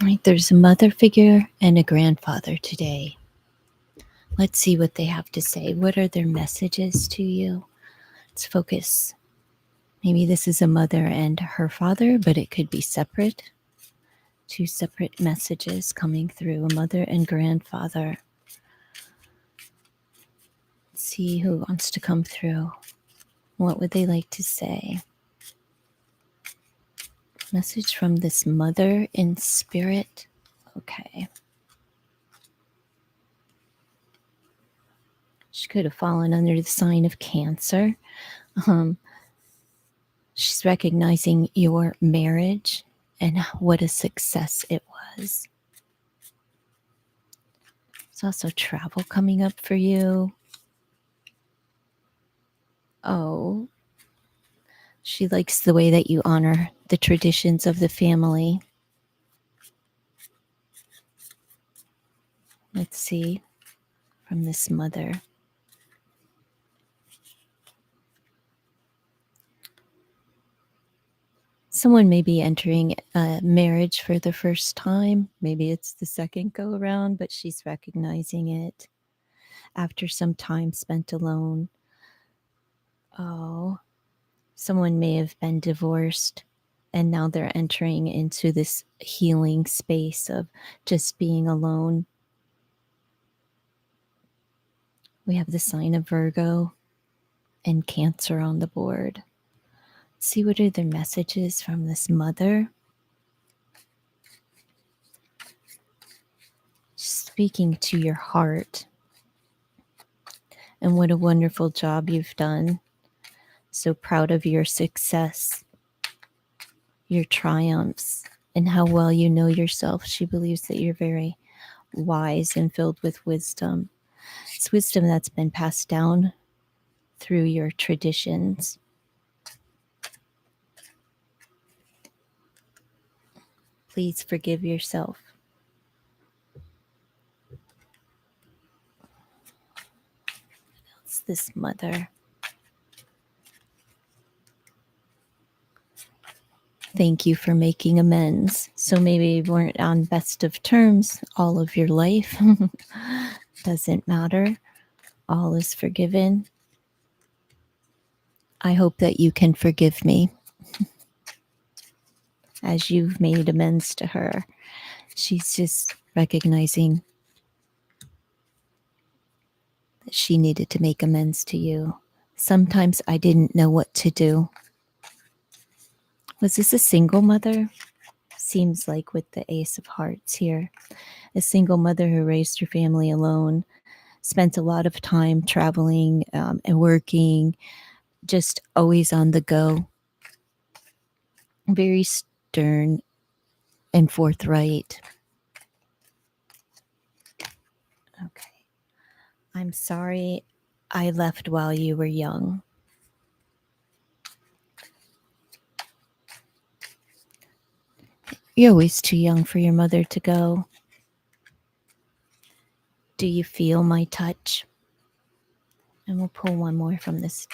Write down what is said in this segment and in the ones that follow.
Right, there's a mother figure and a grandfather today. Let's see what they have to say. What are their messages to you? Let's focus. Maybe this is a mother and her father, but it could be separate. Two separate messages coming through, a mother and grandfather. Let's see who wants to come through. What would they like to say? Message from this mother in spirit. Okay. She could have fallen under the sign of Cancer. Um, she's recognizing your marriage and what a success it was. There's also travel coming up for you. Oh, she likes the way that you honor the traditions of the family. Let's see from this mother. Someone may be entering a marriage for the first time. Maybe it's the second go around, but she's recognizing it after some time spent alone. Oh, someone may have been divorced and now they're entering into this healing space of just being alone. We have the sign of Virgo and Cancer on the board. Let's see what are the messages from this mother. Speaking to your heart. And what a wonderful job you've done. So proud of your success, your triumphs, and how well you know yourself. She believes that you're very wise and filled with wisdom. It's wisdom that's been passed down through your traditions. Please forgive yourself. It's this mother. Thank you for making amends. So maybe you weren't on best of terms all of your life. Doesn't matter. All is forgiven. I hope that you can forgive me as you've made amends to her. She's just recognizing that she needed to make amends to you. Sometimes I didn't know what to do. Was this a single mother? Seems like with the Ace of Hearts here. A single mother who raised her family alone, spent a lot of time traveling and working, just always on the go. Very stern and forthright. Okay. I'm sorry I left while you were young. You're always too young for your mother to go. Do you feel my touch? And we'll pull one more from this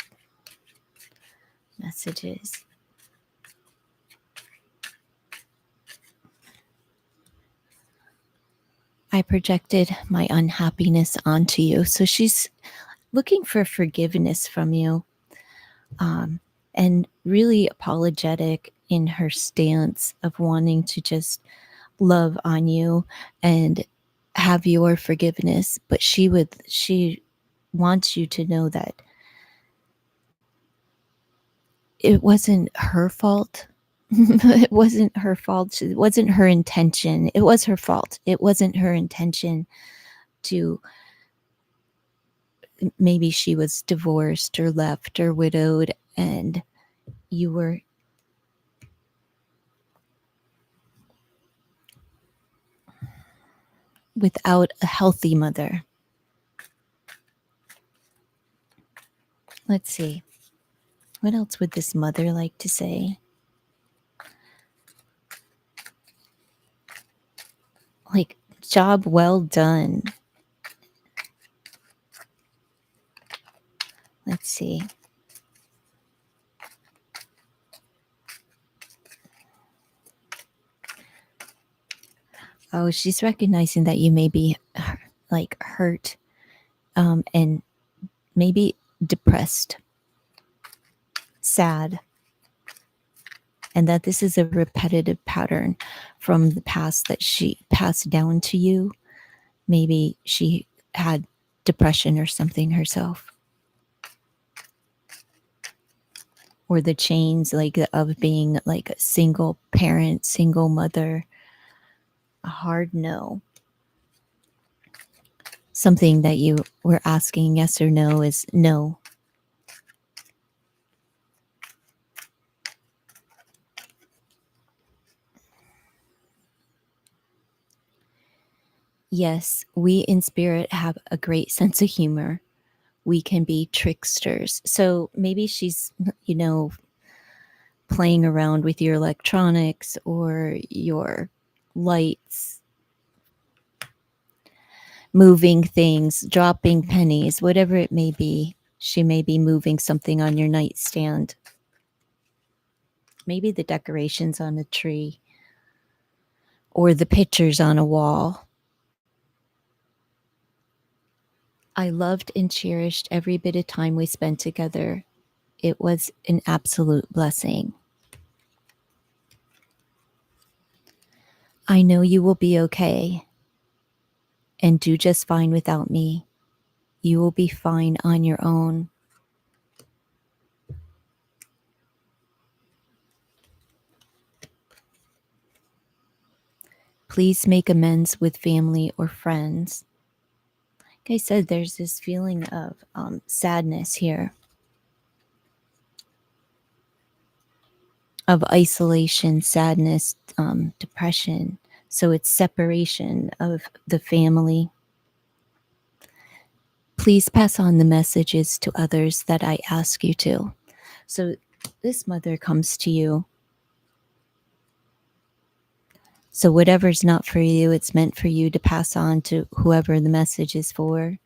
messages. I projected my unhappiness onto you. So she's looking for forgiveness from you, and really apologetic in her stance of wanting to just love on you and have your forgiveness. But she wants you to know that it wasn't her fault. It wasn't her fault. It wasn't her intention. It was her fault. It wasn't her intention to, maybe she was divorced or left or widowed and you were without a healthy mother. Let's see. What else would this mother like to say? Like, job well done. Let's see. Oh, she's recognizing that you may be like hurt, and maybe depressed, sad, and that this is a repetitive pattern from the past that she passed down to you. Maybe she had depression or something herself, or the chains like of being like a single parent, single mother. A hard no. Something that you were asking yes or no is no. Yes, we in spirit have a great sense of humor. We can be tricksters. So maybe she's, playing around with your electronics or your lights, moving things, dropping pennies, whatever it may be. She may be moving something on your nightstand. Maybe the decorations on a tree or the pictures on a wall. I loved and cherished every bit of time we spent together. It was an absolute blessing. I know you will be okay and do just fine without me. You will be fine on your own. Please make amends with family or friends. Like I said, there's this feeling of sadness here, of isolation, sadness, depression. So it's separation of the family. Please pass on the messages to others that I ask you to. So this mother comes to you. So whatever's not for you, it's meant for you to pass on to whoever the message is for.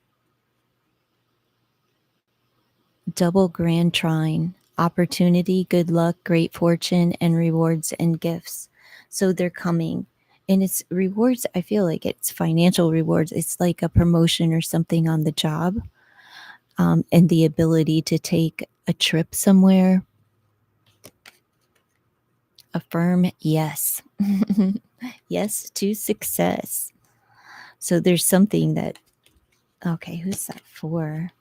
Double grand trine, opportunity, good luck, great fortune, and rewards and gifts. So they're coming. And it's rewards, I feel like it's financial rewards. It's like a promotion or something on the job, and the ability to take a trip somewhere. Affirm yes. Yes to success. So there's something that, okay, who's that for?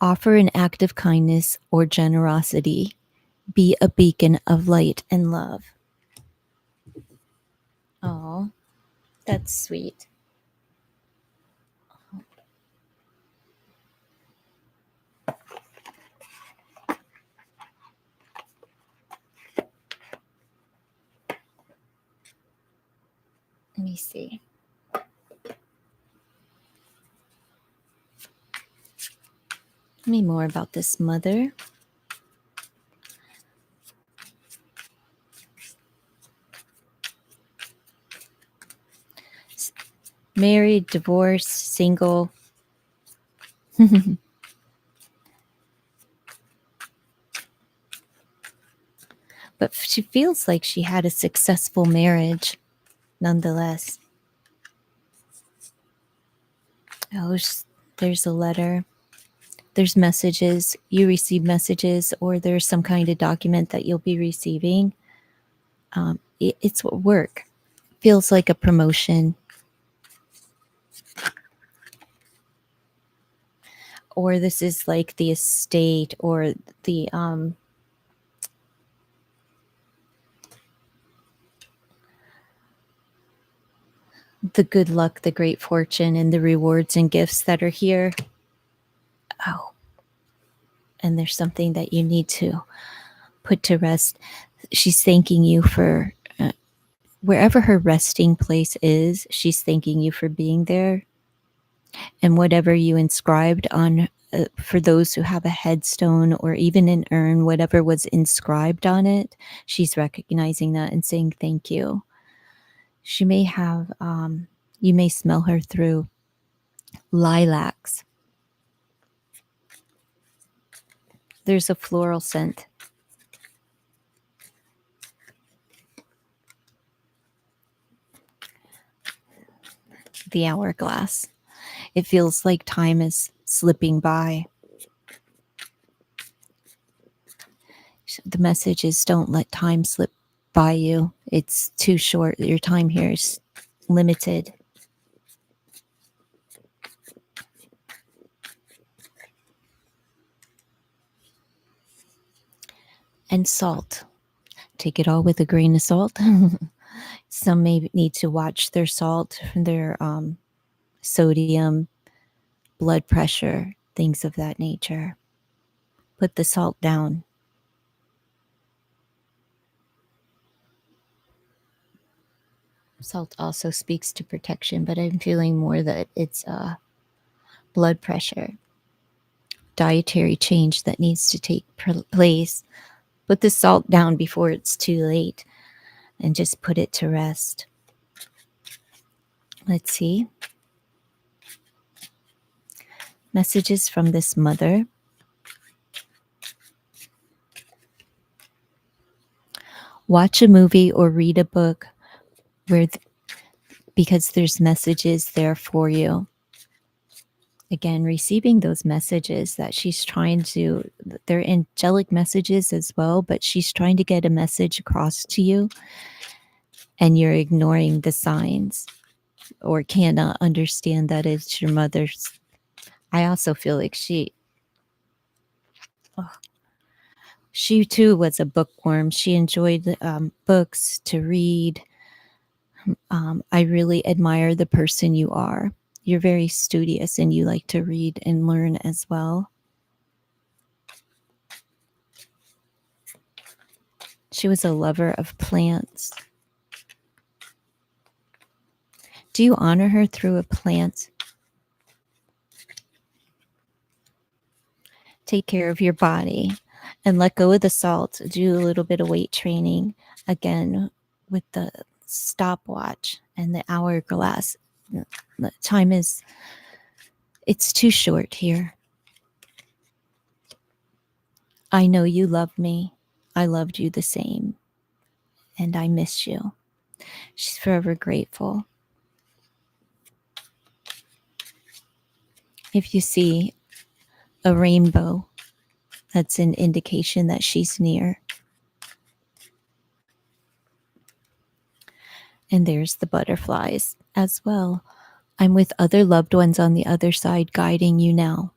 Offer an act of kindness or generosity. Be a beacon of light and love. Oh, that's sweet. Let me see. Tell me more about this mother. Married, divorced, single. But she feels like she had a successful marriage nonetheless. Oh, there's a letter. There's messages. You receive messages, or there's some kind of document that you'll be receiving. It's work. Feels like a promotion. Or this is like the estate or the good luck, the great fortune, and the rewards and gifts that are here. Oh, and there's something that you need to put to rest. She's thanking you for wherever her resting place is. She's thanking you for being there, and whatever you inscribed on. For those who have a headstone or even an urn, whatever was inscribed on it, she's recognizing that and saying thank you. She may have, you may smell her through lilacs. There's a floral scent. the hourglass. It feels like time is slipping by. The message is don't let time slip by you. It's too short. Your time here is limited. And salt. Take it all with a grain of salt. Some may need to watch their salt, their sodium, blood pressure, things of that nature. Put the salt down. Salt also speaks to protection, but I'm feeling more that it's blood pressure, dietary change that needs to take place. Put the salt down before it's too late and just put it to rest. Let's see. Messages from this mother. Watch a movie or read a book where because there's messages there for you. Again, receiving those messages that she's trying to, they're angelic messages as well, but she's trying to get a message across to you and you're ignoring the signs or cannot understand that it's your mother's. I also feel like she too was a bookworm. She enjoyed books to read. I really admire the person you are. You're very studious and you like to read and learn as well. She was a lover of plants. Do you honor her through a plant? Take care of your body and let go of the salt. Do a little bit of weight training again with the stopwatch and the hourglass. The time it's too short here. I know you love me. I loved you the same. And I miss you. She's forever grateful. If you see a rainbow, that's an indication that she's near. And there's the butterflies as well. I'm with other loved ones on the other side guiding you now.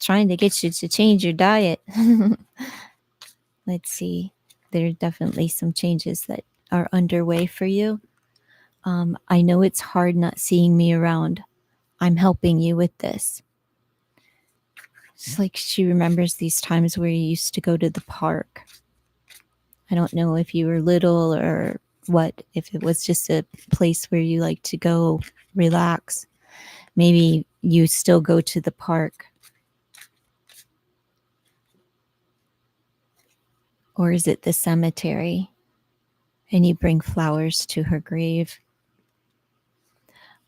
Trying to get you to change your diet. Let's see. There are definitely some changes that are underway for you. I know it's hard not seeing me around. I'm helping you with this. It's like she remembers these times where you used to go to the park. I don't know if you were little or what, if it was just a place where you like to go relax. Maybe you still go to the park. Or is it the cemetery and you bring flowers to her grave?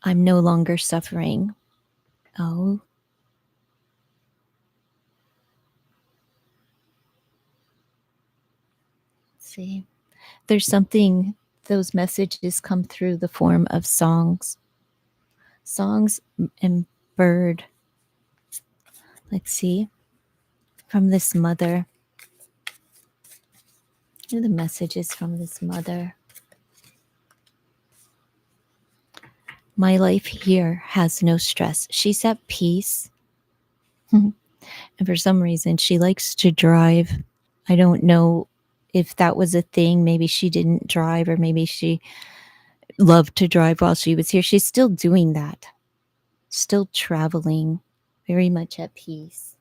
I'm no longer suffering. Oh. Let's see. There's something, those messages come through the form of songs. Songs and bird. Let's see. From this mother. What are the messages from this mother? My life here has no stress. She's at peace. And for some reason, she likes to drive. I don't know if that was a thing. Maybe she didn't drive, or maybe she loved to drive while she was here. She's still doing that. Still traveling. Very much at peace.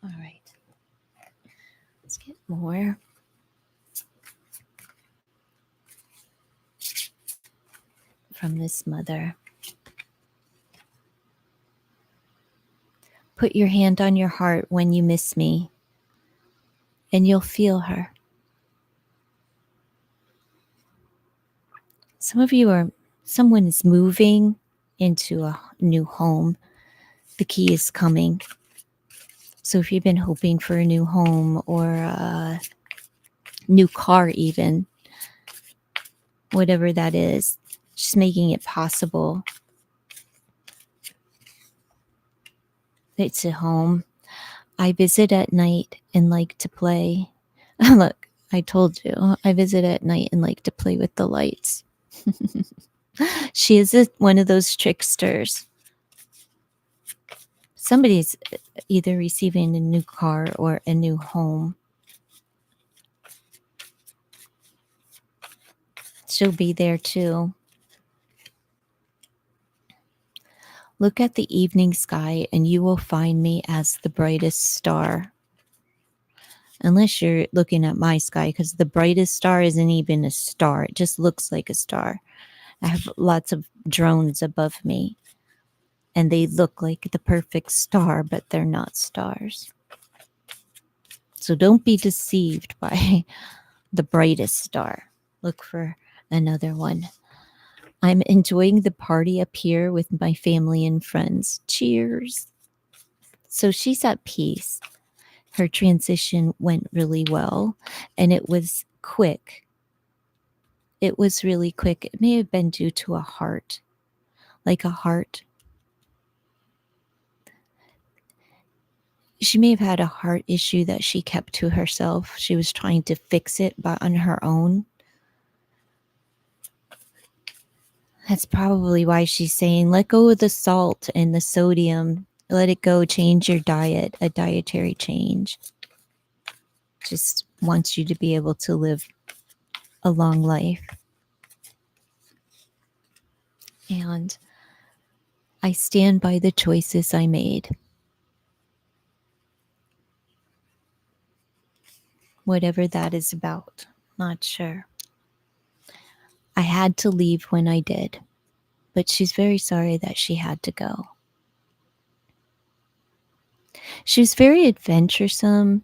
All right. Let's get more. From this mother. Put your hand on your heart when you miss me. and you'll feel her. Some of you are, someone is moving into a new home. The key is coming. So if you've been hoping for a new home or a new car, even, whatever that is, just making it possible. It's a home. I visit at night and like to play. Look, I told you, I visit at night and like to play with the lights. She is one of those tricksters. Somebody's either receiving a new car or a new home. She'll be there too. Look at the evening sky and you will find me as the brightest star. Unless you're looking at my sky, because the brightest star isn't even a star. It just looks like a star. I have lots of drones above me, and they look like the perfect star, but they're not stars. So don't be deceived by the brightest star. Look for another one. I'm enjoying the party up here with my family and friends. Cheers. So she's at peace. Her transition went really well, and it was quick. It was really quick. It may have been due to a heart, like a heart. She may have had a heart issue that she kept to herself. She was trying to fix it but on her own. That's probably why she's saying, let go of the salt and the sodium. Let it go. Change your diet, a dietary change. Just wants you to be able to live a long life. And I stand by the choices I made. Whatever that is about, not sure. I had to leave when I did, but she's very sorry that she had to go. She was very adventuresome,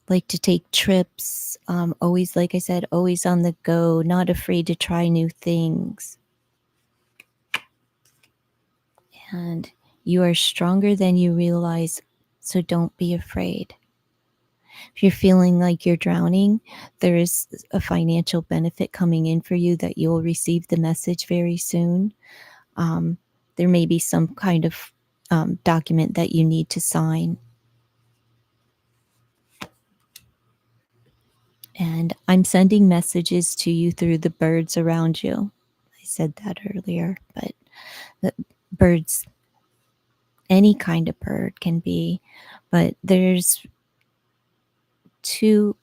like to take trips, always, like I said, always on the go, not afraid to try new things. And you are stronger than you realize, so don't be afraid. If you're feeling like you're drowning, there is a financial benefit coming in for you that you'll receive the message very soon. There may be some kind of document that you need to sign. And I'm sending messages to you through the birds around you. I said that earlier, but the birds, any kind of bird can be, but there's two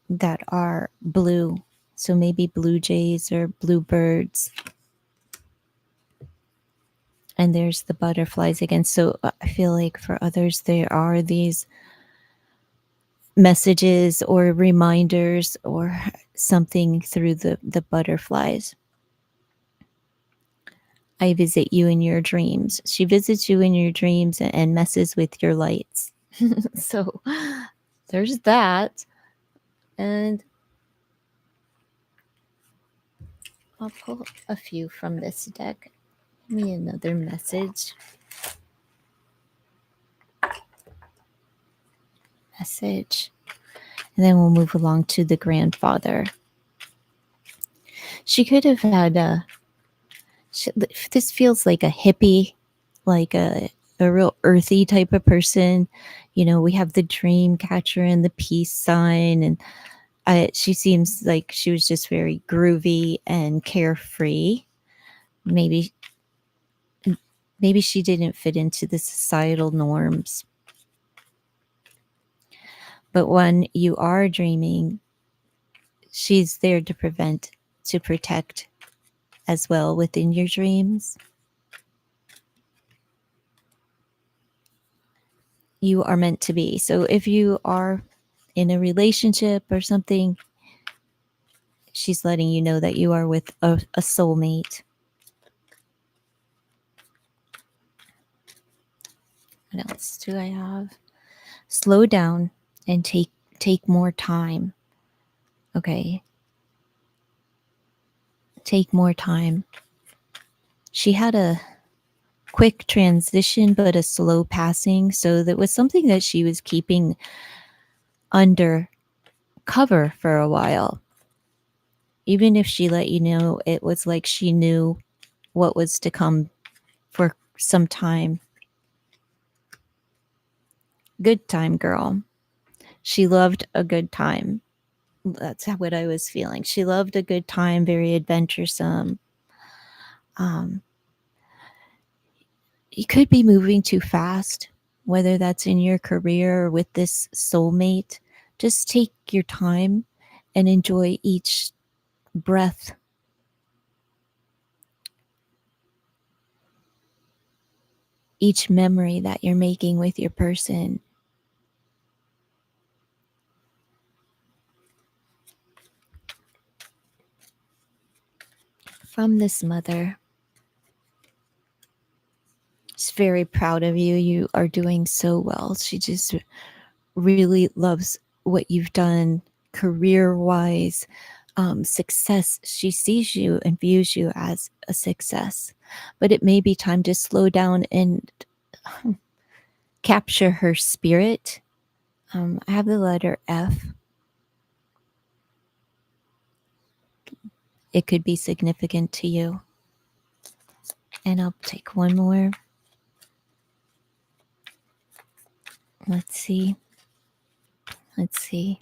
that are blue. So maybe blue jays or bluebirds. And there's the butterflies again. So I feel like for others, there are these messages or reminders or something through the butterflies. I visit you in your dreams. She visits you in your dreams and messes with your lights. So there's that. And I'll pull a few from this deck. Give me another message. Message. And then we'll move along to the grandfather. She could have had this feels like a hippie, like a real earthy type of person. You know, we have the dream catcher and the peace sign, and she seems like she was just very groovy and carefree. Maybe she didn't fit into the societal norms. But when you are dreaming, she's there to protect as well within your dreams. You are meant to be. So if you are in a relationship or something, she's letting you know that you are with a soulmate. What else do I have? Slow down and take Take more time. Okay. Take more time. She had a quick transition, but a slow passing. So that was something that she was keeping under cover for a while. Even if she let you know, it was like she knew what was to come for some time. Good time, girl. She loved a good time. That's what I was feeling. She loved a good time, very adventuresome. Um, you could be moving too fast, whether that's in your career or with this soulmate. Just take your time and enjoy each breath, each memory that you're making with your person. From this mother, she's very proud of you. You are doing so well. She just really loves what you've done career wise, success. She sees you and views you as a success, but it may be time to slow down and capture her spirit. I have the letter F. It could be significant to you. And I'll take one more. Let's see. Let's see.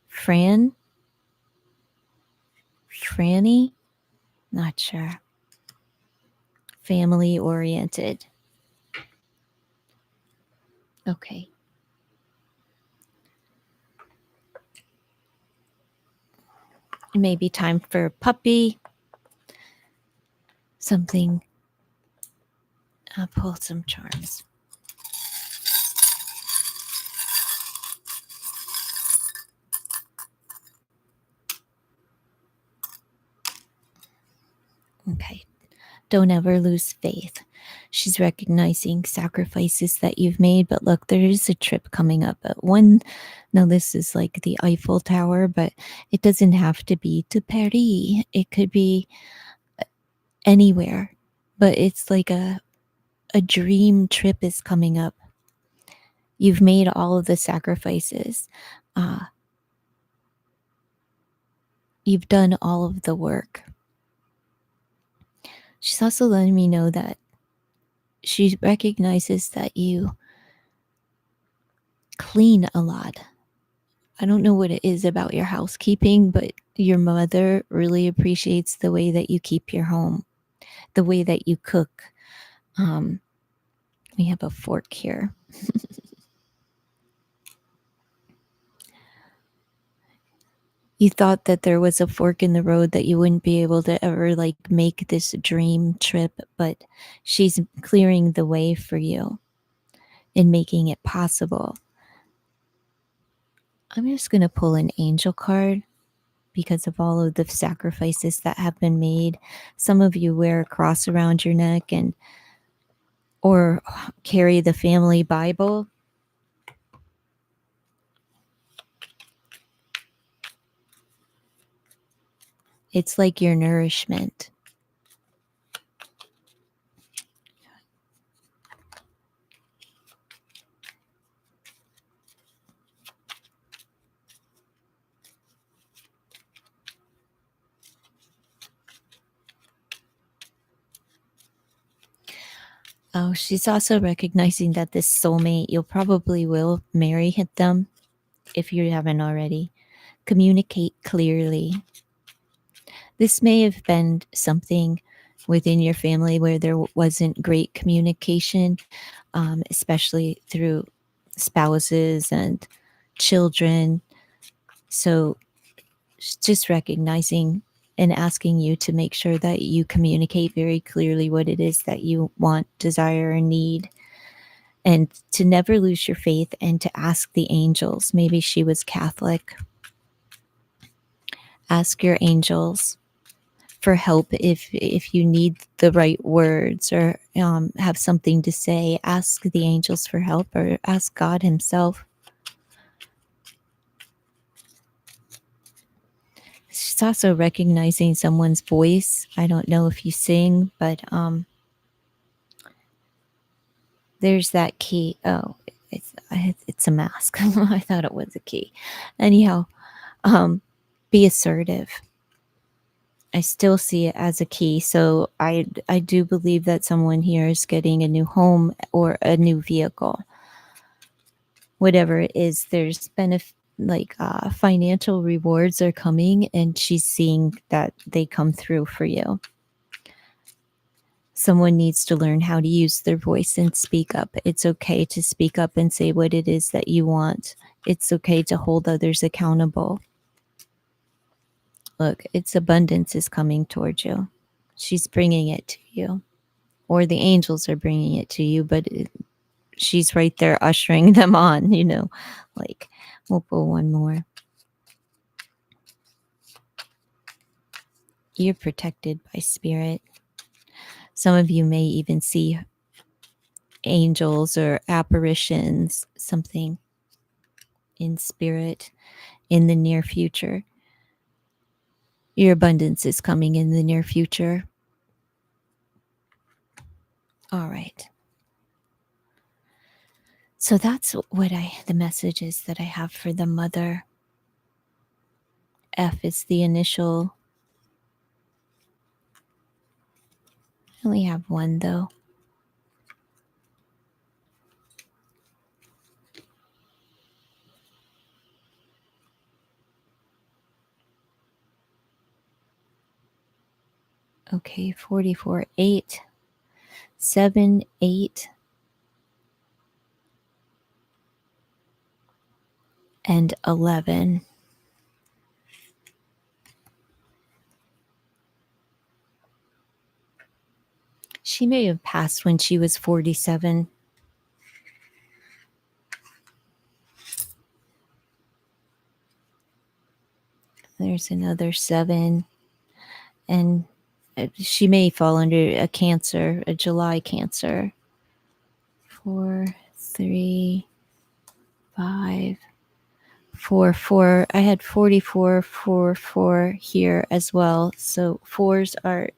Fran? Franny? Not sure. Family oriented. Okay. It may be time for a puppy. Something. I'll pull some charms. Okay. Don't ever lose faith. She's recognizing sacrifices that you've made, but look, there is a trip coming up at one. Now, this is like the Eiffel Tower, but it doesn't have to be to Paris. It could be anywhere, but it's like a dream trip is coming up. You've made all of the sacrifices. Uh, you've done all of the work. She's also letting me know that she recognizes that you clean a lot. I don't know what it is about your housekeeping, but your mother really appreciates the way that you keep your home, the way that you cook. Um, we have a fork here. You thought that there was a fork in the road that you wouldn't be able to ever like make this dream trip, but she's clearing the way for you and making it possible. I'm just going to pull an angel card because of all of the sacrifices that have been made. Some of you wear a cross around your neck and or carry the family Bible. It's like your nourishment. Oh, she's also recognizing that this soulmate, you'll probably will marry them if you haven't already. Communicate clearly. This may have been something within your family where there wasn't great communication, especially through spouses and children. So just recognizing and asking you to make sure that you communicate very clearly what it is that you want, desire, and need. And to never lose your faith and to ask the angels. Maybe she was Catholic. Ask your angels for help if you need the right words or have something to say. Ask the angels for help or ask God himself. She's also recognizing someone's voice. I don't know if you sing, but there's that key. Oh, it's a mask. I thought it was a key. Anyhow, be assertive. I still see it as a key. So I do believe that someone here is getting a new home or a new vehicle. Whatever it is, there's financial rewards are coming, and she's seeing that they come through for you. Someone needs to learn how to use their voice and speak up. It's okay to speak up and say what it is that you want. It's okay to hold others accountable. Look, its abundance is coming towards you. She's bringing it to you, or the angels are bringing it to you, but she's right there ushering them on, like, we'll pull one more. You're protected by spirit. Some of you may even see angels or apparitions, something in spirit in the near future. Your abundance is coming in the near future. All right. So that's the message is that I have for the mother. F is the initial. I only have one though. Okay, 44, 8, 7, 8, and 11. She may have passed when she was 47. There's another 7. And she may fall under a cancer, a July cancer. 4, 3, 5, 4, 4. I had 44, 4, 4 here as well. So 4s are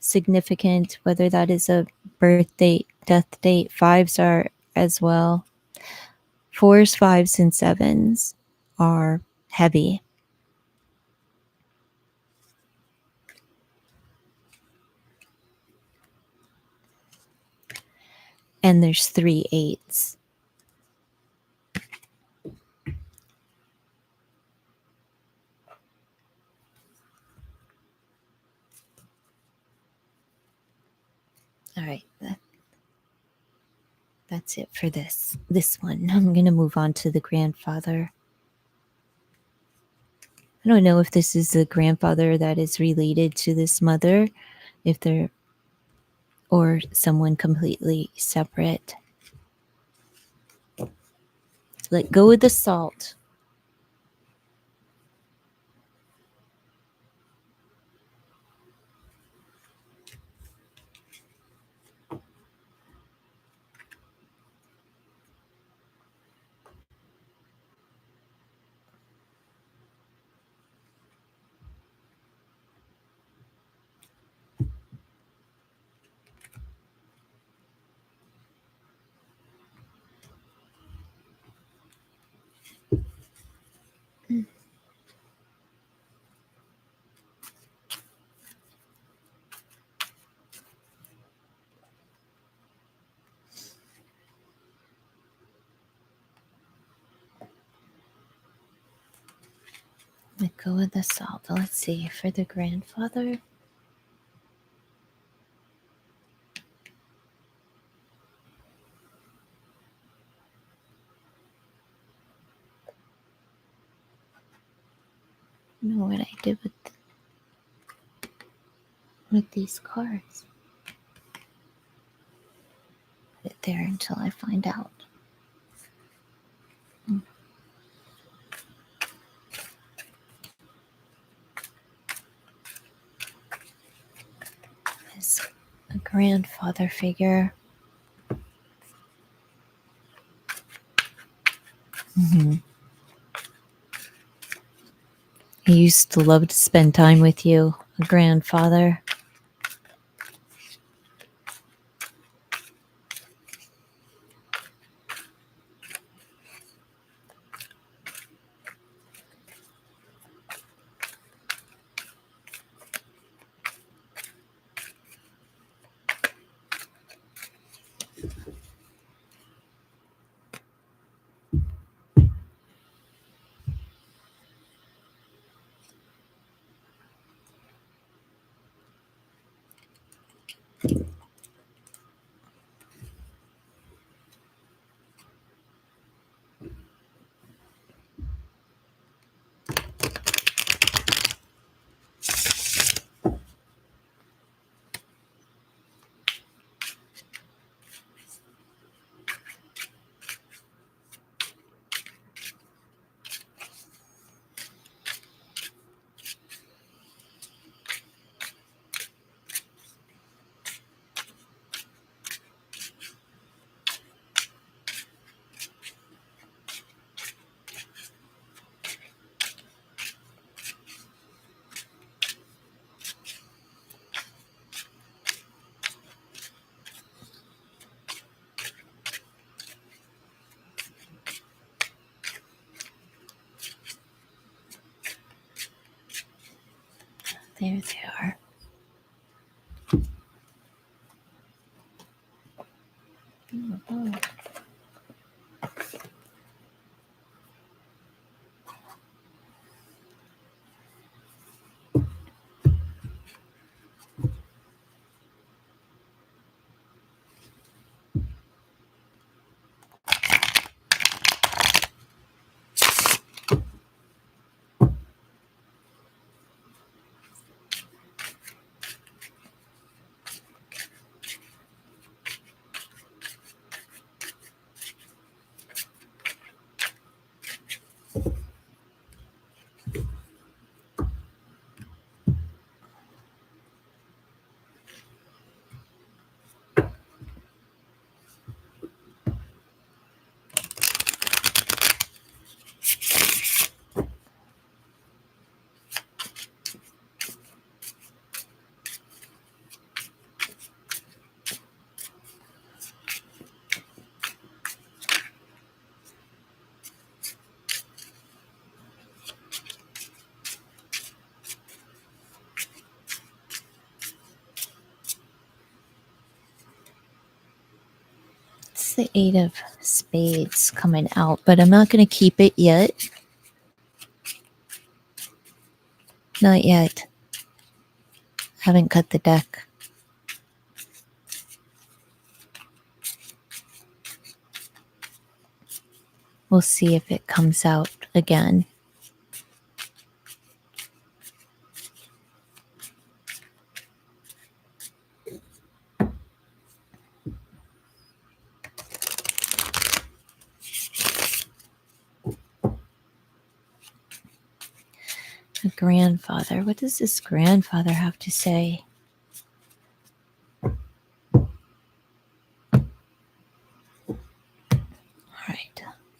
significant, whether that is a birth date, death date. 5s are as well. 4s, 5s, and 7s are heavy. And there's 3 8s. All right, that's it for this one. I'm going to move on to the grandfather. I don't know if this is the grandfather that is related to this mother, if they're, or someone completely separate. Let go of the salt. Let go of the salt. Let's see, for the grandfather. I don't know what I did with these cards. Put it there until I find out. Is a grandfather figure. Mm-hmm. He used to love to spend time with you, a grandfather. There they are. Oh. It's the Eight of Spades coming out, but I'm not going to keep it yet. Not yet. Haven't cut the deck. We'll see if it comes out again. A grandfather. What does this grandfather have to say? Alright.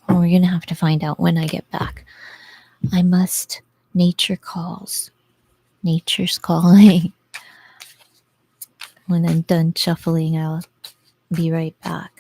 Well, we're going to have to find out when I get back. I must. Nature calls. Nature's calling. When I'm done shuffling, I'll be right back.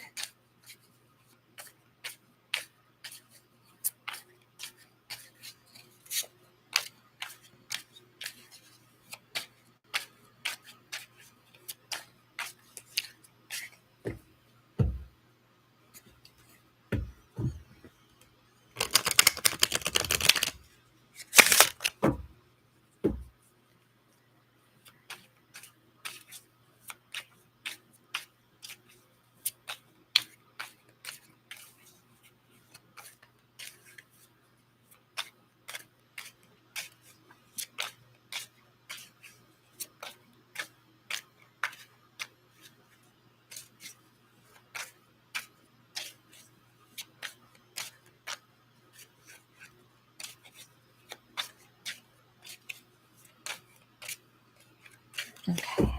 Okay.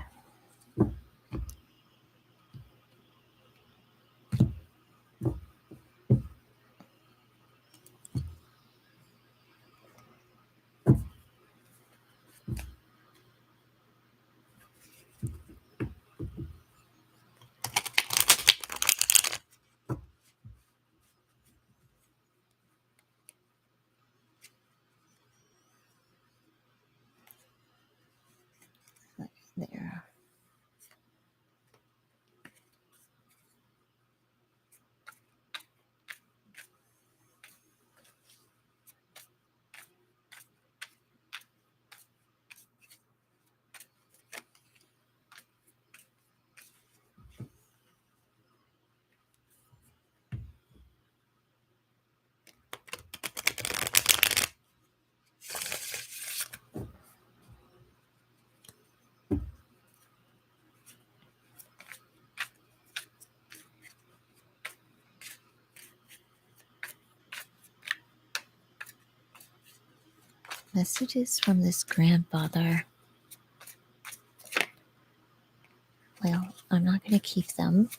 Messages from this grandfather. Well, I'm not going to keep them.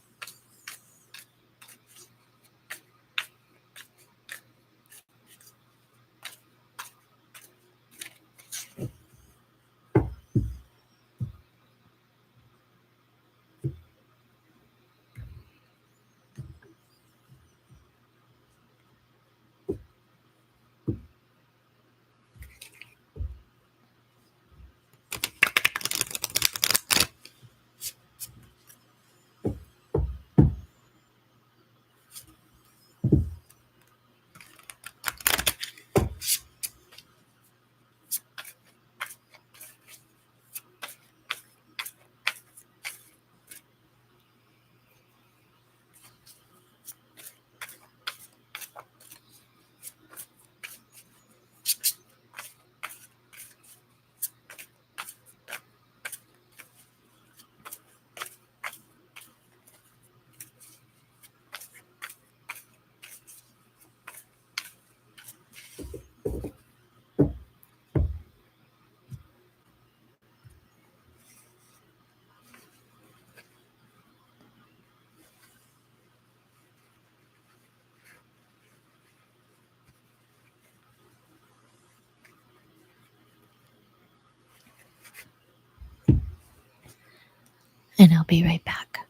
And I'll be right back.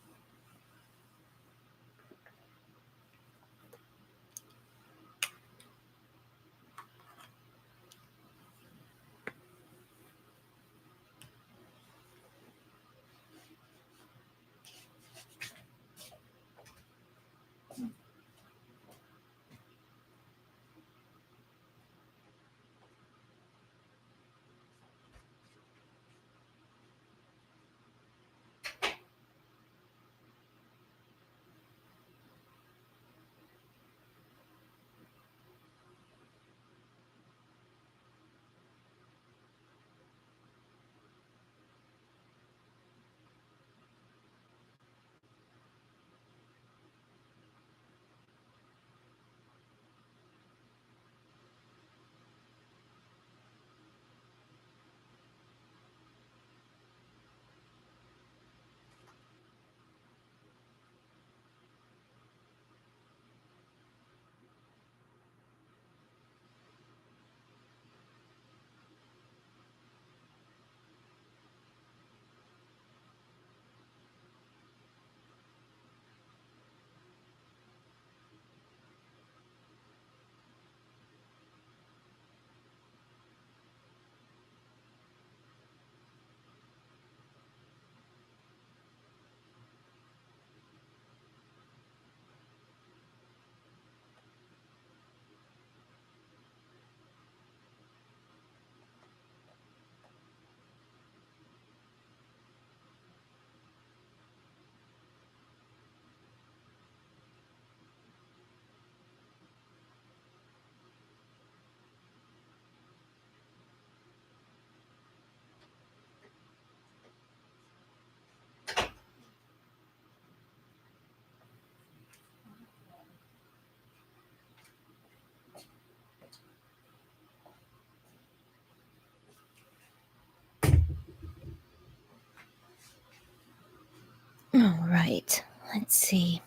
All right. Let's see.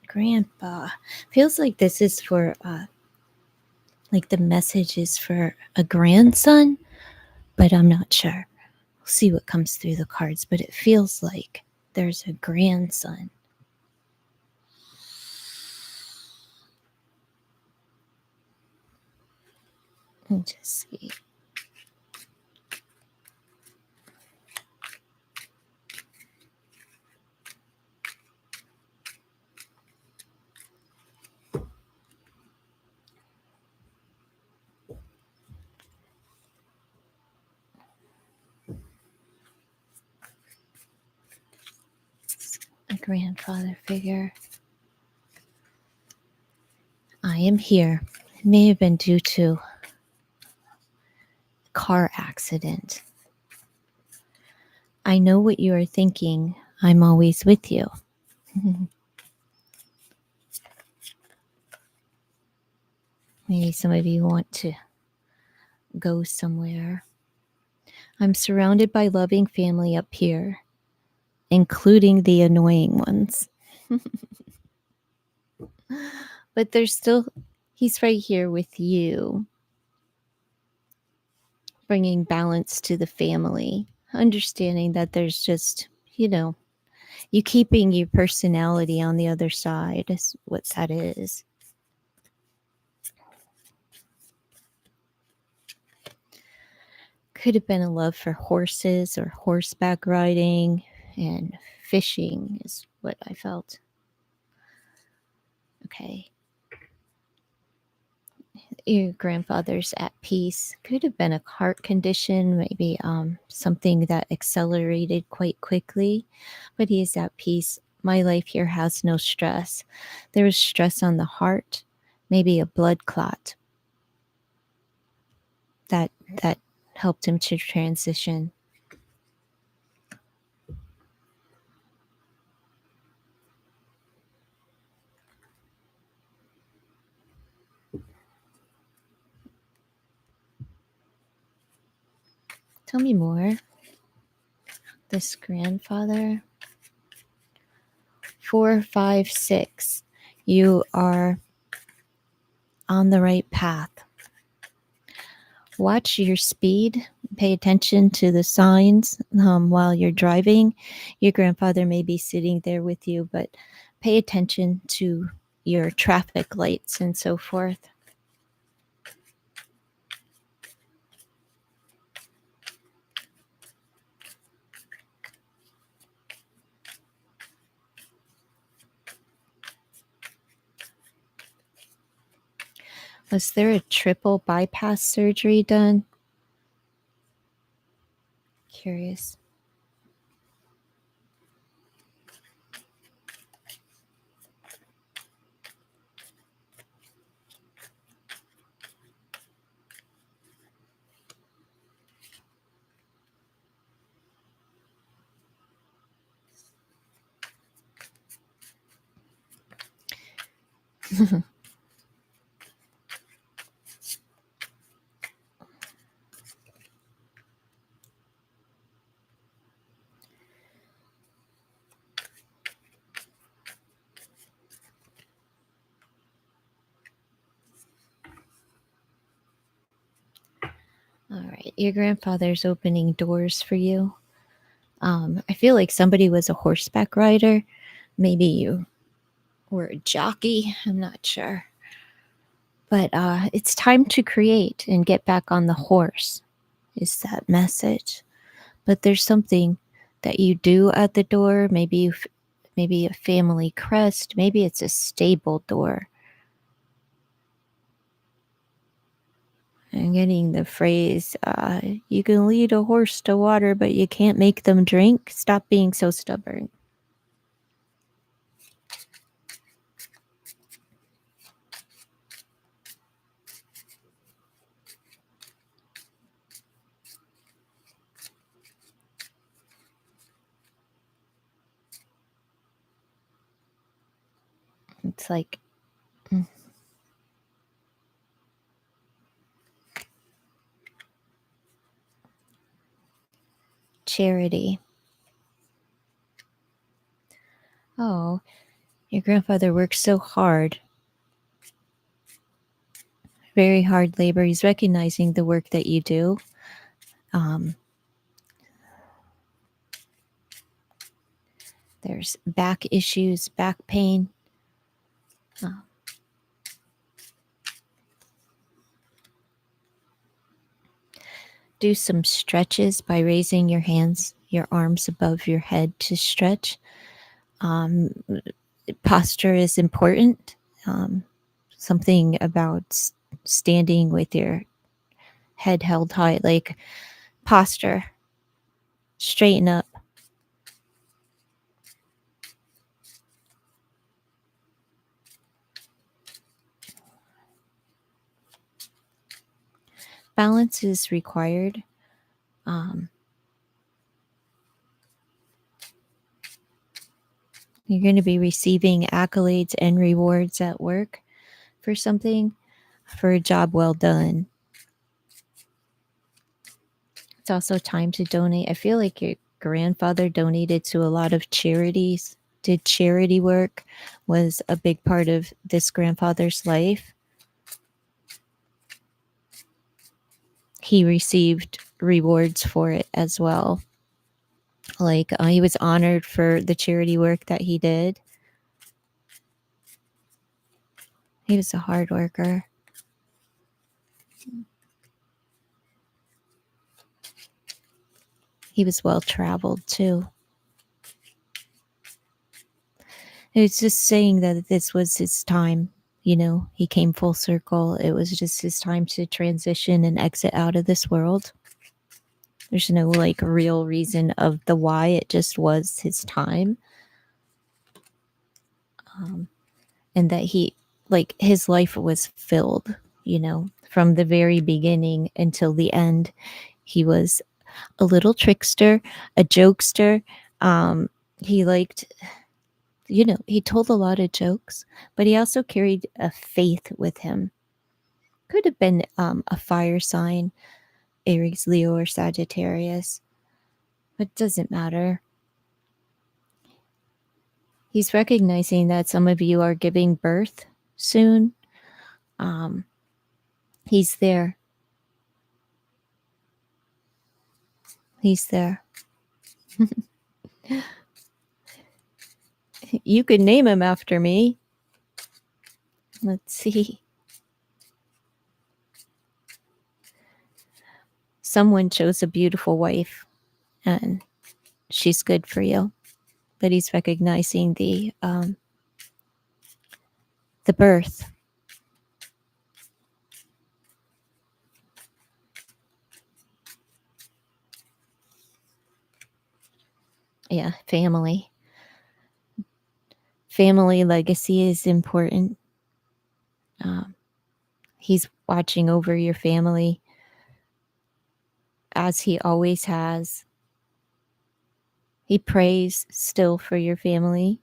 Grandpa. Feels like this is for, like the message is for a grandson, but I'm not sure. We'll see what comes through the cards, but it feels like there's a grandson. Let me just see. A grandfather figure. I am here. It may have been due to a car accident. I know what you are thinking. I'm always with you. Maybe some of you want to go somewhere. I'm surrounded by loving family up here, including the annoying ones. But he's right here with you, bringing balance to the family, understanding that there's just, you keeping your personality on the other side is what that is. Could have been a love for horses or horseback riding, and fishing is what I felt. Okay. Your grandfather's at peace. Could have been a heart condition, maybe something that accelerated quite quickly, but he is at peace. My life here has no stress. There was stress on the heart, maybe a blood clot that helped him to transition. Tell me more. This grandfather. 4, 5, 6. You are on the right path. Watch your speed. Pay attention to the signs while you're driving. Your grandfather may be sitting there with you, but pay attention to your traffic lights and so forth. Was there a triple bypass surgery done? Curious. All right, your grandfather's opening doors for you. I feel like somebody was a horseback rider. Maybe you were a jockey. I'm not sure. But it's time to create and get back on the horse, is that message. But there's something that you do at the door. Maybe maybe a family crest. Maybe it's a stable door. I'm getting the phrase, you can lead a horse to water, but you can't make them drink. Stop being so stubborn. It's like charity. Oh, your grandfather works so hard. Very hard labor. He's recognizing the work that you do. There's back issues, back pain. Do some stretches by raising your hands, your arms above your head to stretch. Posture is important. Something about standing with your head held high, like posture. Straighten up. Balance is required. You're going to be receiving accolades and rewards at work for something, for a job well done. It's also time to donate. I feel like your grandfather donated to a lot of charities, did charity work, was a big part of this grandfather's life. He received rewards for it as well. Like he was honored for the charity work that he did. He was a hard worker. He was well traveled too. It's just saying that this was his time. You know, he came full circle. It was just his time to transition and exit out of this world. There's no like real reason of the why. It just was his time. And that he, like, his life was filled, you know, from the very beginning until the end. He was a little trickster, a jokester. He liked, you know, he told a lot of jokes, but he also carried a faith with him. Could have been a fire sign, Aries, Leo, or Sagittarius, but it doesn't matter. He's recognizing that some of you are giving birth soon. He's there. He's there. You could name him after me. Let's see. Someone chose a beautiful wife, and she's good for you. But he's recognizing the birth. Yeah, family. Family legacy is important. He's watching over your family as he always has. He prays still for your family.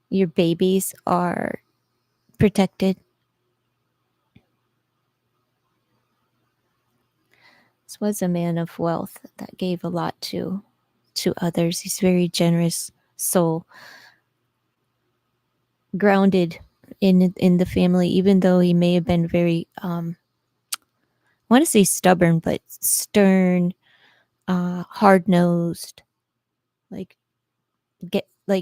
Your babies are protected. This was a man of wealth that gave a lot to others. He's very generous soul, grounded in the family, even though he may have been very I want to say stubborn, but stern, hard-nosed, like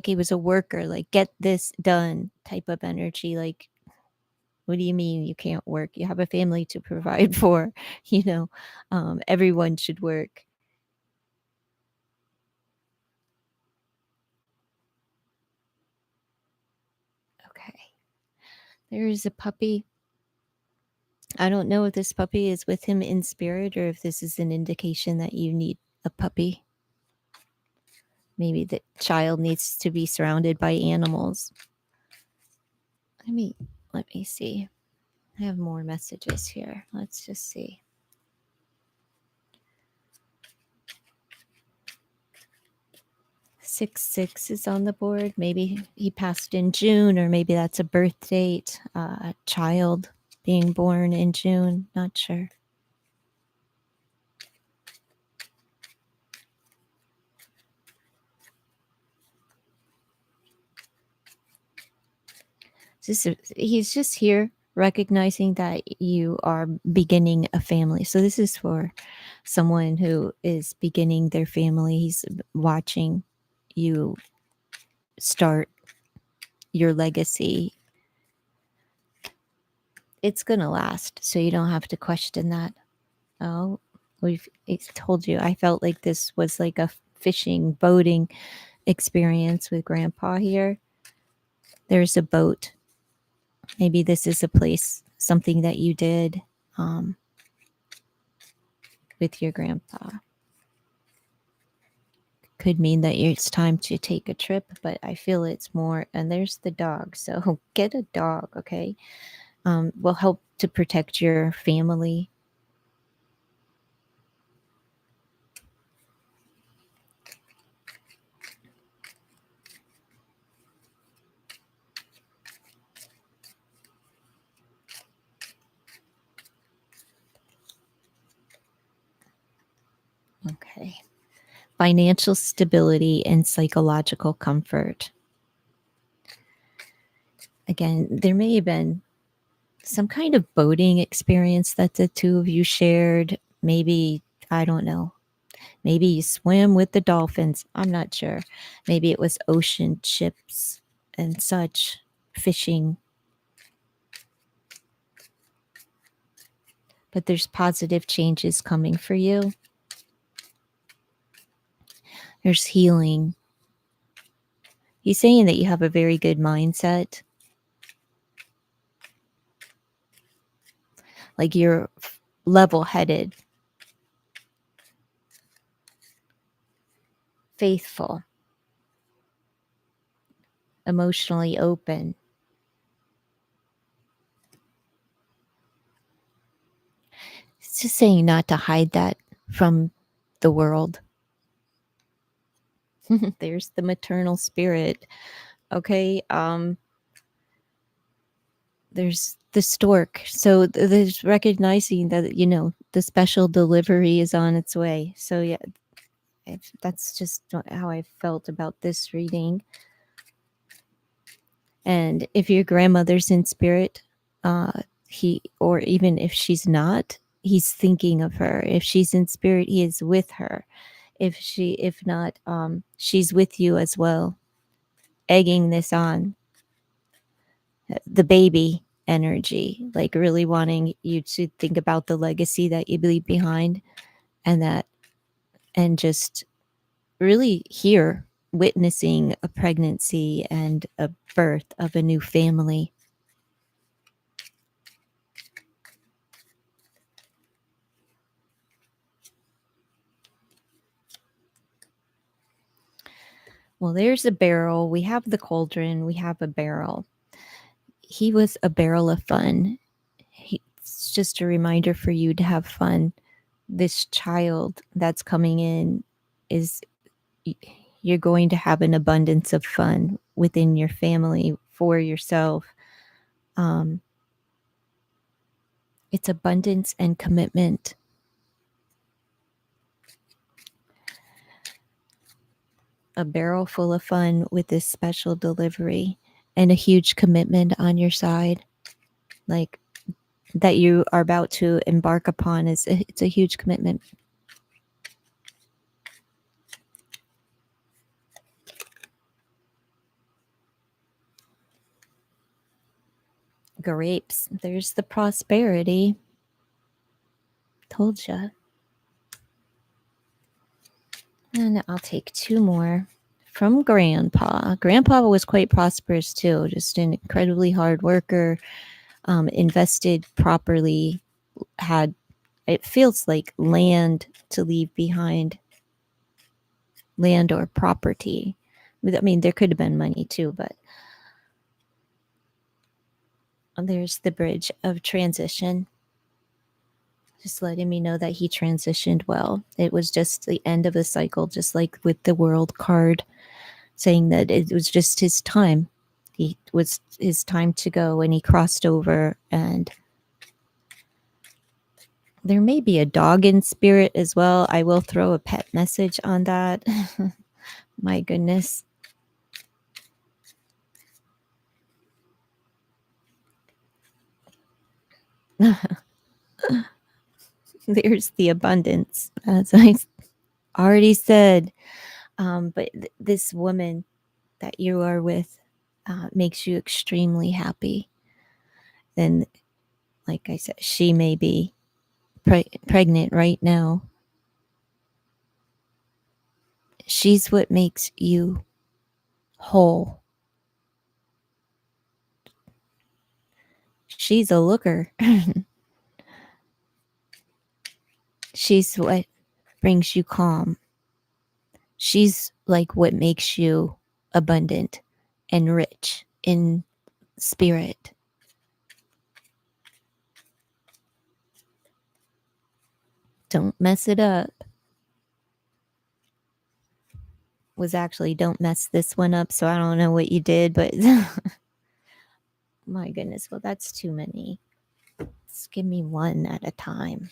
he was a worker, like get this done type of energy. Like, what do you mean you can't work? You have a family to provide for. You know, everyone should work. Okay, there is a puppy. I don't know if this puppy is with him in spirit or if this is an indication that you need a puppy. Maybe the child needs to be surrounded by animals. Let me see. I have more messages here. Let's just see. 6-6 is on the board. Maybe he passed in June, or maybe that's a birth date, a child being born in June. Not sure. He's just here recognizing that you are beginning a family. So this is for someone who is beginning their family. He's watching you start your legacy. It's going to last, so you don't have to question that. Oh, it's told you. I felt like this was like a fishing, boating experience with Grandpa here. There's a boat. Maybe this is a place, something that you did with your grandpa. Could mean that it's time to take a trip, but I feel it's more, and there's the dog. So get a dog, okay? Will help to protect your family. Okay. Financial stability and psychological comfort. Again, there may have been some kind of boating experience that the two of you shared. Maybe, I don't know. Maybe you swim with the dolphins. I'm not sure. Maybe it was ocean ships and such, fishing. But there's positive changes coming for you. There's healing. He's saying that you have a very good mindset. Like you're level-headed, faithful, emotionally open. It's just saying not to hide that from the world. There's the maternal spirit. Okay. There's the stork. So there's recognizing that, the special delivery is on its way. So yeah, that's just how I felt about this reading. And if your grandmother's in spirit, or even if she's not, he's thinking of her. If she's in spirit, he is with her. If not, she's with you as well, egging this on. The baby energy, like really wanting you to think about the legacy that you leave behind, and just really here witnessing a pregnancy and a birth of a new family. Well, there's a barrel. We have the cauldron. We have a barrel. He was a barrel of fun. It's just a reminder for you to have fun. This child that's coming in is, you're going to have an abundance of fun within your family, for yourself. It's abundance and commitment. A barrel full of fun with this special delivery and a huge commitment on your side, like that you are about to embark upon. It's a huge commitment. Grapes. There's the prosperity. Told ya. And I'll take two more from Grandpa. Grandpa was quite prosperous too, just an incredibly hard worker, invested properly, had, it feels like, land to leave behind, land or property. I mean, there could have been money too, but there's the bridge of transition. Just letting me know that he transitioned well. It was just the end of a cycle, just like with the world card, saying that it was just his time. He was his time to go, and he crossed over. And there may be a dog in spirit as well. I will throw a pet message on that. My goodness. There's the abundance, as I already said. But this woman that you are with makes you extremely happy. Then, like I said, she may be pregnant right now. She's what makes you whole. She's a looker. She's what brings you calm. She's like what makes you abundant and rich in spirit. Don't mess it up. Was actually, don't mess this one up. So I don't know what you did, but my goodness. Well, that's too many. Just give me one at a time.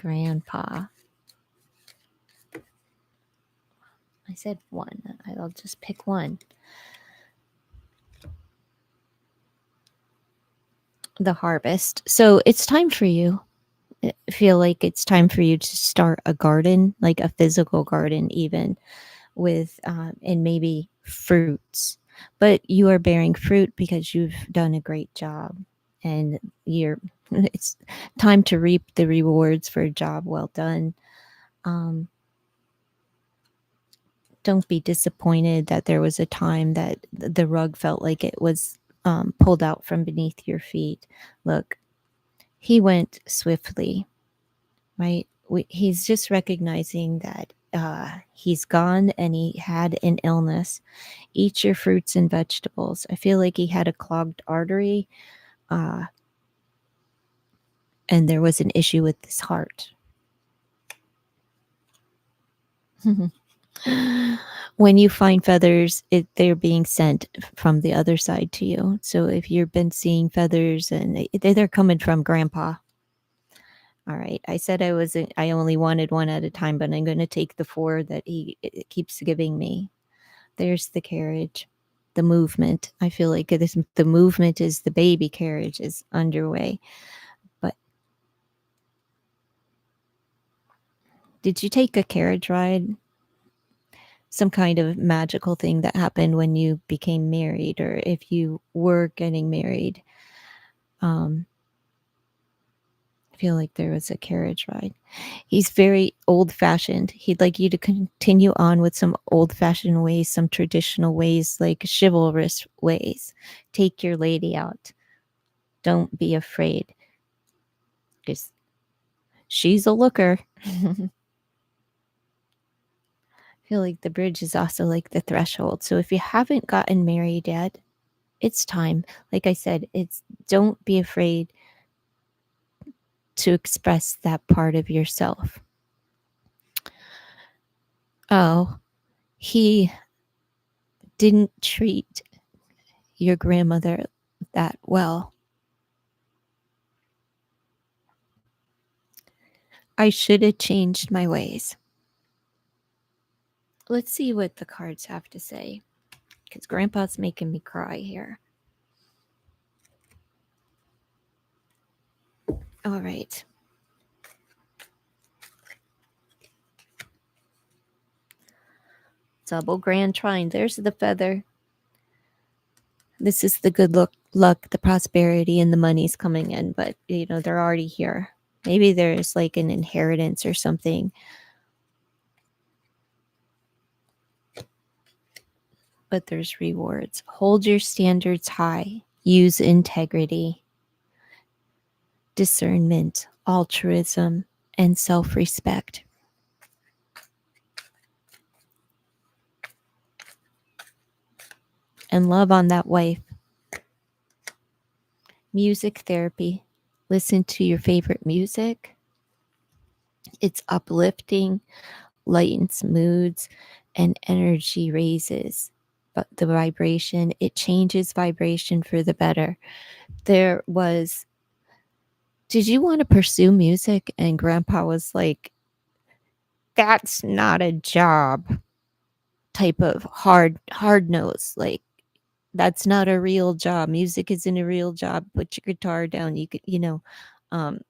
Grandpa. I said one. I'll just pick one. The harvest. So it's time for you. I feel like it's time for you to start a garden, like a physical garden, even with, and maybe fruits. But you are bearing fruit because you've done a great job, and you're. It's time to reap the rewards for a job well done. Um, don't be disappointed that there was a time that the rug felt like it was pulled out from beneath your feet. Look, he went swiftly, right? He's just recognizing that he's gone and he had an illness. Eat your fruits and vegetables. I feel like he had a clogged artery, uh, and there was an issue with his heart. When you find feathers, they're being sent from the other side to you. So if you've been seeing feathers and they're coming from Grandpa. All right. I said I only wanted one at a time, but I'm going to take the four that he keeps giving me. There's the carriage, the movement. I feel like the movement is the baby carriage is underway. But did you take a carriage ride? Some kind of magical thing that happened when you became married, or if you were getting married. Um, I feel like there was a carriage ride. He's very old fashioned. He'd like you to continue on with some old fashioned ways, some traditional ways, like chivalrous ways. Take your lady out. Don't be afraid, because she's a looker. I feel like the bridge is also like the threshold. So if you haven't gotten married yet, it's time. Like I said, it's don't be afraid to express that part of yourself. Oh, he didn't treat your grandmother that well. I should have changed my ways. Let's see what the cards have to say, because Grandpa's making me cry here. All right. Double grand trine. There's the feather. This is the good luck, the prosperity, and the money's coming in, but they're already here. Maybe there's like an inheritance or something. But there's rewards. Hold your standards high. Use integrity, discernment, altruism, and self-respect. And love on that wife. Music therapy. Listen to your favorite music. It's uplifting, lightens moods, and energy raises. But the vibration, it changes vibration for the better. There was, did you want to pursue music? And Grandpa was like, that's not a job, type of hard nose. Like, that's not a real job. Music isn't a real job. Put your guitar down. You could, um,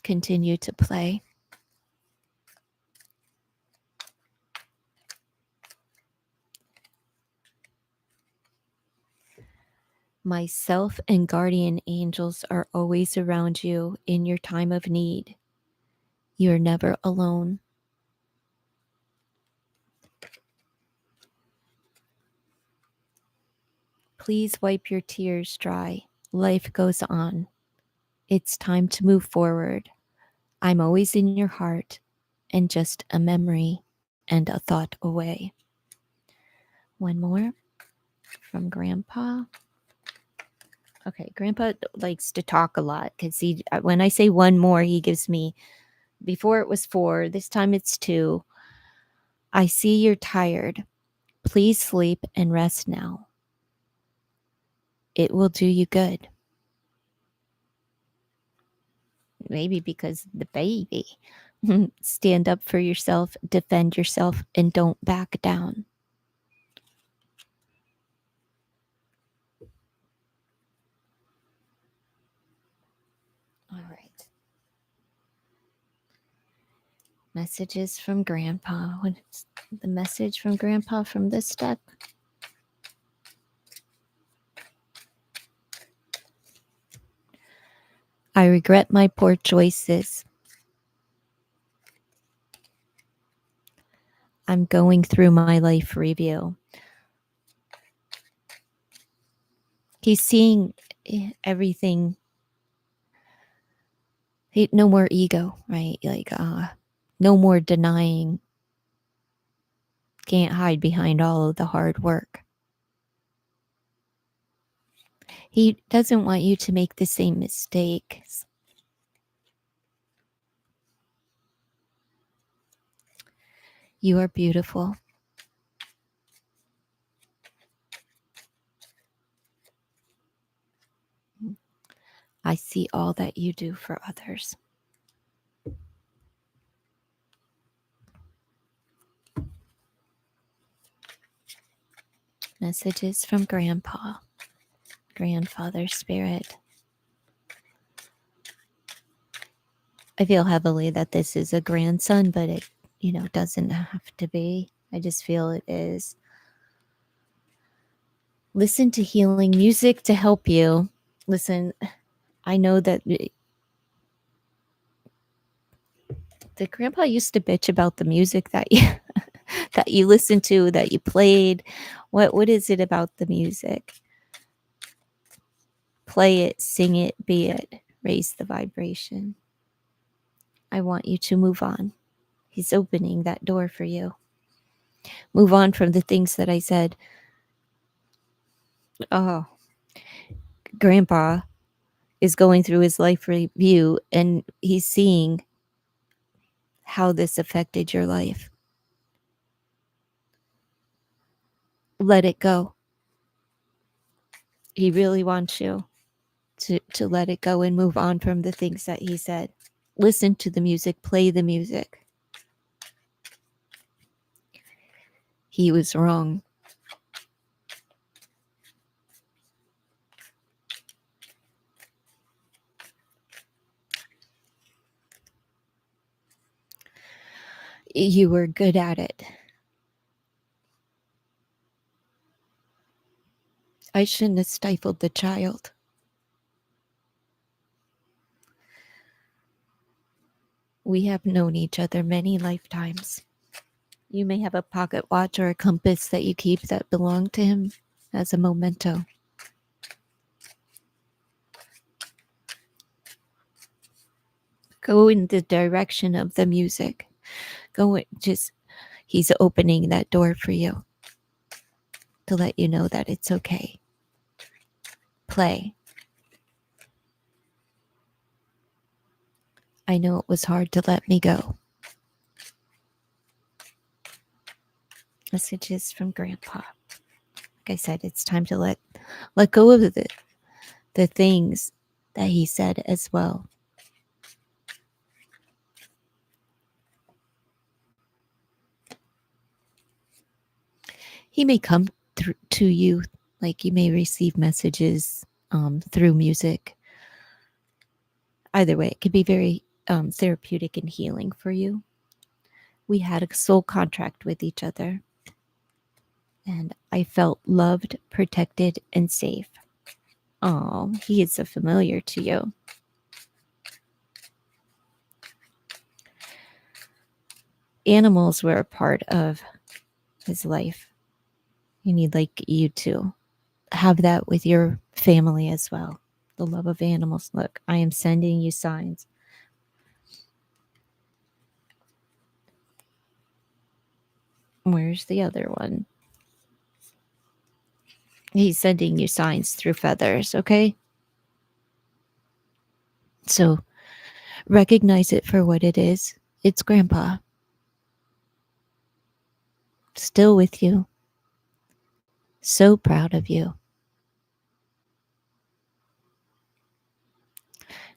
continue to play. Myself and guardian angels are always around you in your time of need. You are never alone. Please wipe your tears dry. Life goes on. It's time to move forward. I'm always in your heart and just a memory and a thought away. One more from Grandpa. Okay, Grandpa likes to talk a lot because when I say one more, he gives me, before it was 4, this time it's 2. I see you're tired. Please sleep and rest now. It will do you good. Maybe because the baby. Stand up for yourself, defend yourself, and don't back down. All right. Messages from Grandpa. What's the message from Grandpa from this deck? I regret my poor choices. I'm going through my life review. He's seeing everything. No more ego, right? Like, no more denying. Can't hide behind all of the hard work. He doesn't want you to make the same mistakes. You are beautiful. I see all that you do for others. Messages from Grandpa, Grandfather Spirit. I feel heavily that this is a grandson, but it, doesn't have to be. I just feel it is. Listen to healing music to help you. Listen, I know that the grandpa used to bitch about the music that you that you listened to, that you played. What is it about the music? Play it, sing it, be it. Raise the vibration. I want you to move on. He's opening that door for you. Move on from the things that I said. Oh, Grandpa is going through his life review and he's seeing how this affected your life. Let it go. He really wants you to let it go and move on from the things that he said. Listen to the music, play the music. He was wrong. You were good at it. I shouldn't have stifled the child. We have known each other many lifetimes. You may have a pocket watch or a compass that you keep that belonged to him as a memento. Go in the direction of the music. He's opening that door for you to let you know that it's okay. Play. I know it was hard to let me go. Messages from Grandpa. Like I said, it's time to let go of the things that he said as well. He may come to you, like you may receive messages through music. Either way, it could be very therapeutic and healing for you. We had a soul contract with each other, and I felt loved, protected, and safe. Oh, he is a familiar to you. Animals were a part of his life. You need you to have that with your family as well. The love of animals. Look, I am sending you signs. Where's the other one? He's sending you signs through feathers, okay? So recognize it for what it is. It's Grandpa. Still with you. So proud of you.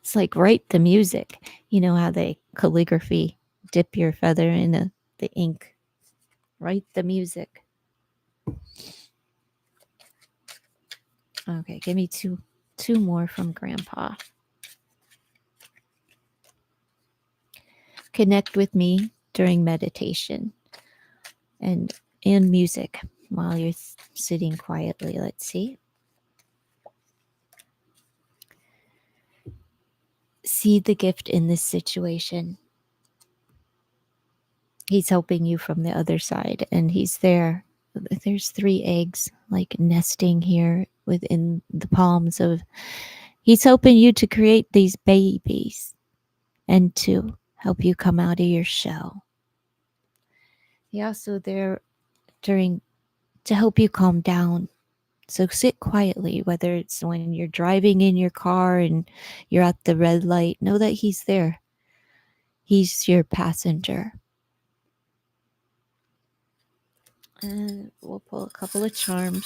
It's like write the music. You know how they calligraphy, dip your feather in the ink, write the music. Okay, give me two more from Grandpa. Connect with me during meditation and music while you're sitting quietly. Let's see. See the gift in this situation. He's helping you from the other side, and he's there. There's 3 eggs like nesting here within the palms of. He's helping you to create these babies and to help you come out of your shell. He also there during to help you calm down. So sit quietly, whether it's when you're driving in your car and you're at the red light, know that he's there. He's your passenger. And we'll pull a couple of charms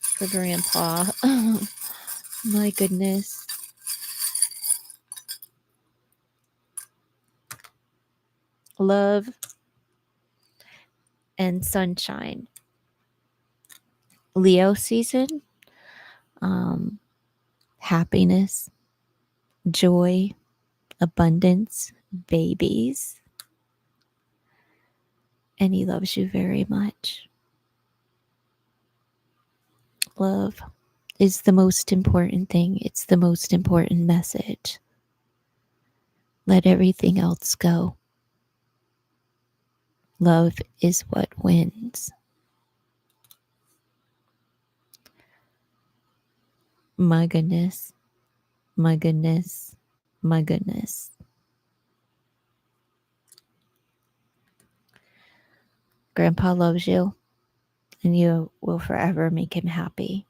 for Grandpa. Oh, my goodness. Love and sunshine. Leo season. Um, happiness, joy, abundance, babies. And he loves you very much. Love is the most important thing. It's the most important message. Let everything else go. Love is what wins. My goodness. My goodness. My goodness. Grandpa loves you, and you will forever make him happy.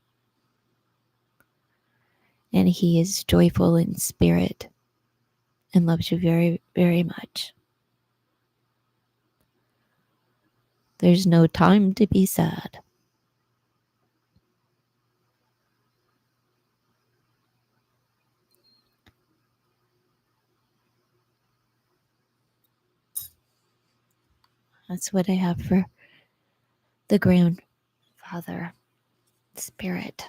And he is joyful in spirit and loves you very, very much. There's no time to be sad. That's what I have for the grandfather spirit.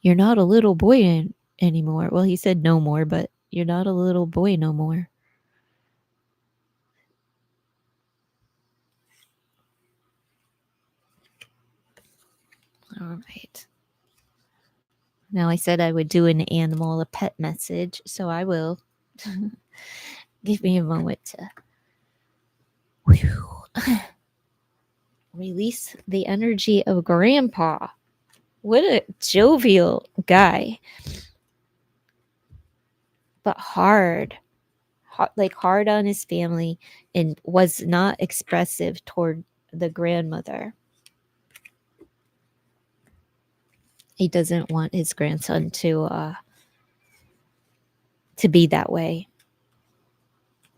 You're not a little boy anymore. Well, he said no more, but you're not a little boy no more. All right. Now I said I would do an animal, a pet message, so I will. Give me a moment to release the energy of Grandpa. What a jovial guy, but hard, like hard on his family, and was not expressive toward the grandmother. He doesn't want his grandson to be that way.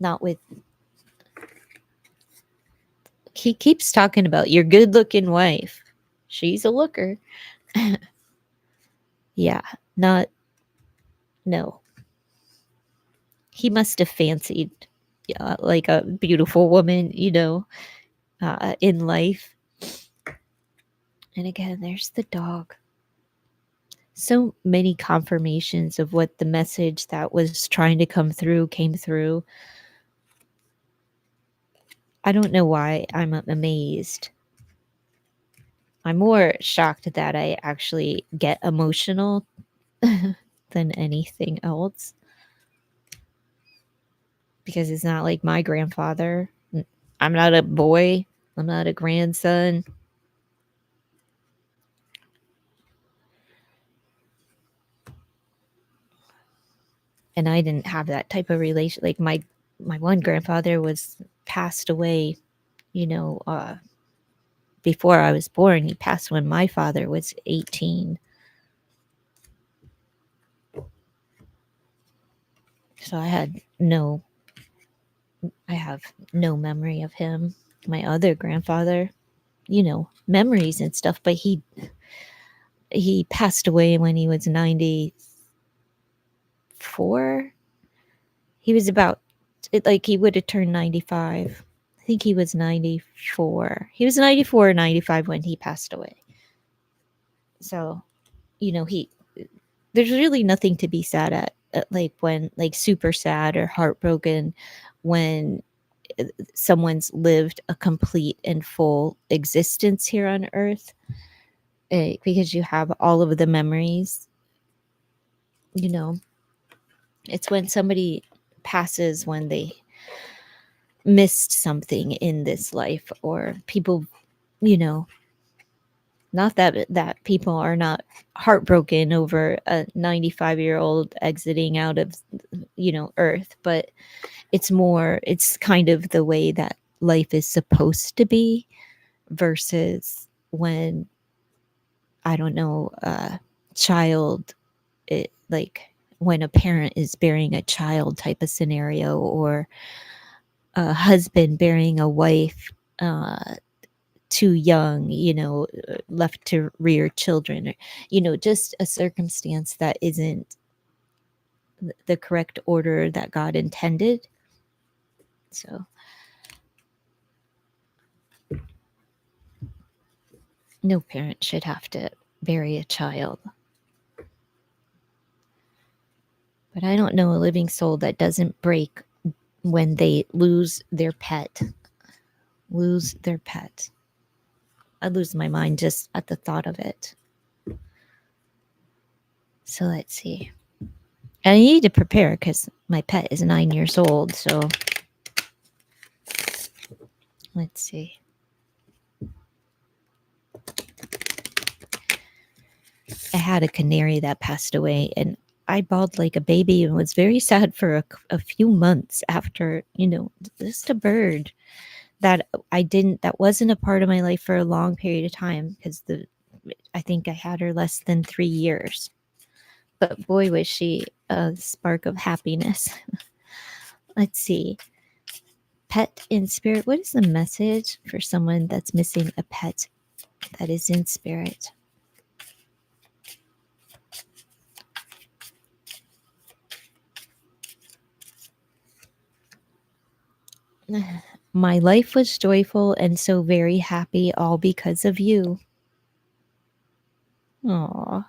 Not with. He keeps talking about your good-looking wife. She's a looker. Yeah, not. No. He must have fancied like a beautiful woman, in life. And again, there's the dog. So many confirmations of what the message that was trying to come through came through. I don't know why I'm amazed. I'm more shocked that I actually get emotional than anything else. Because it's not like my grandfather. I'm not a boy. I'm not a grandson. And I didn't have that type of relation. Like my one grandfather was passed away, before I was born. He passed when my father was 18. So I have no memory of him. My other grandfather, memories and stuff, but he passed away when he was 94. He was about, like, he would have turned 95. I think he was 94. He was 94 or 95 when he passed away. So, he there's really nothing to be sad at, like, when, like, super sad or heartbroken when someone's lived a complete and full existence here on earth, because you have all of the memories. you know it's when somebody passes when they missed something in this life, or people, you know not that people are not heartbroken over a 95-year-old exiting out of, earth, but it's kind of the way that life is supposed to be, versus when, I don't know, child, like when a parent is burying a child type of scenario, or a husband burying a wife too young, left to rear children, or, just a circumstance that isn't the correct order that God intended. So no parent should have to bury a child. But I don't know a living soul that doesn't break when they lose their pet. Lose their pet. I lose my mind just at the thought of it. So let's see. And I need to prepare because my pet is 9 years old. So let's see. I had a canary that passed away, and I bawled like a baby and was very sad for a few months after, just a bird that that wasn't a part of my life for a long period of time, because I think I had her less than 3 years. But boy, was she a spark of happiness. Let's see. Pet in spirit. What is the message for someone that's missing a pet that is in spirit? My life was joyful and so very happy, all because of you. Aww.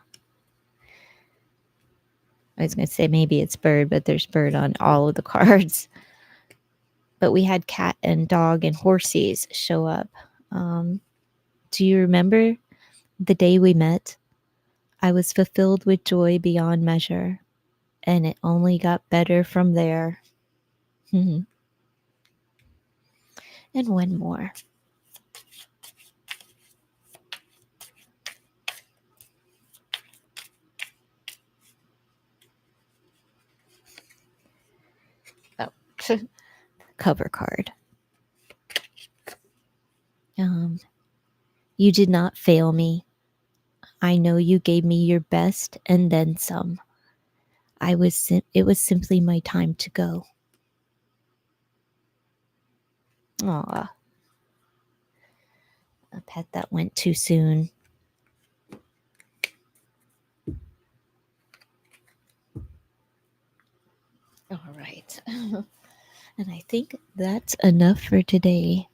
I was going to say maybe it's bird, but there's bird on all of the cards. But we had cat and dog and horses show up. Do you remember the day we met? I was fulfilled with joy beyond measure, and it only got better from there. And one more. Oh, cover card. You did not fail me. I know you gave me your best and then some. It was simply my time to go. Aw. A pet that went too soon. All right. And I think that's enough for today.